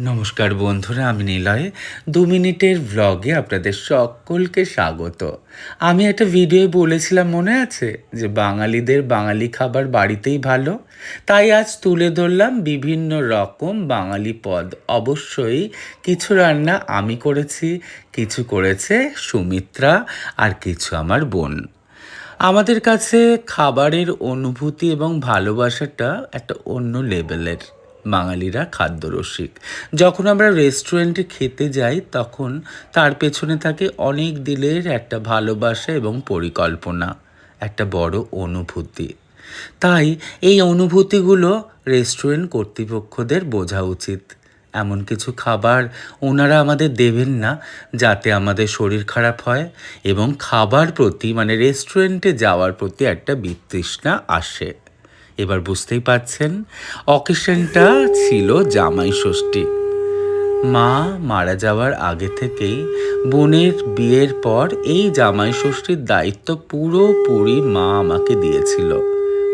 নমস্কার বন্ধুরা, আমি নিলয়। ২ মিনিটের ভ্লগে আপনাদের সকলকে স্বাগত। আমি একটা ভিডিওয়ে বলেছিলাম, মনে আছে? যে বাঙালিদের বাঙালি খাবার বাড়িতেই ভালো। তাই আজ তুলে ধরলাম বিভিন্ন রকম বাঙালি পদ। অবশ্যই কিছু রান্না আমি করেছি, কিছু করেছে সুমিত্রা, আর কিছু আমার বোন। আমাদের কাছে খাবারের অনুভূতি এবং ভালোবাসাটা একটা অন্য লেভেলের। বাঙালিরা খাদ্যরসিক। যখন আমরা রেস্টুরেন্টে খেতে যাই তখন তার পেছনে থাকে অনেক দিনের একটা ভালোবাসা এবং পরিকল্পনা, একটা বড় অনুভূতি। তাই এই অনুভূতিগুলো রেস্টুরেন্ট কর্তৃপক্ষদের বোঝা উচিত। এমন কিছু খাবার ওনারা আমাদের দেবেন না যাতে আমাদের শরীর খারাপ হয় এবং খাবার প্রতি মানে রেস্টুরেন্টে যাওয়ার প্রতি একটা বিতৃষ্ণা আসে। এবার বুঝতেই পারছেন, অকেশনটা ছিল জামাই ষষ্ঠী। মা মারা যাওয়ার আগে থেকেই বোনের বিয়ের পর এই জামাই ষষ্ঠীর দায়িত্ব পুরোপুরি মা আমাকে দিয়েছিল।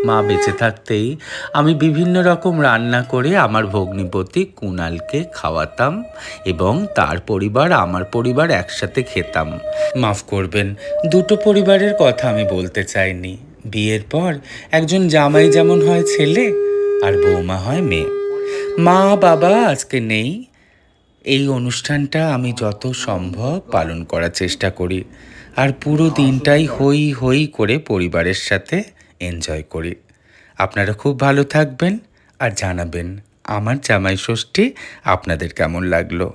মা বেঁচে থাকতেই আমি বিভিন্ন রকম রান্না করে আমার ভগ্নিপতি কুণালকে খাওয়াতাম এবং তার পরিবার আমার পরিবার একসাথে খেতাম। মাফ করবেন, দুটো পরিবারের কথা আমি বলতে চাইনি। বিয়ের পর একজন জামাই যেমন হয় ছেলে, আর বৌমা হয় মেয়ে। মা বাবা আজকে নেই। এই অনুষ্ঠানটা আমি যত সম্ভব পালন করার চেষ্টা করি, আর পুরো দিনটাই হই হই করে পরিবারের সাথে এনজয় করি। আপনারা খুব ভালো থাকবেন আর জানাবেন আমার জামাই ষষ্ঠী আপনাদের কেমন লাগলো।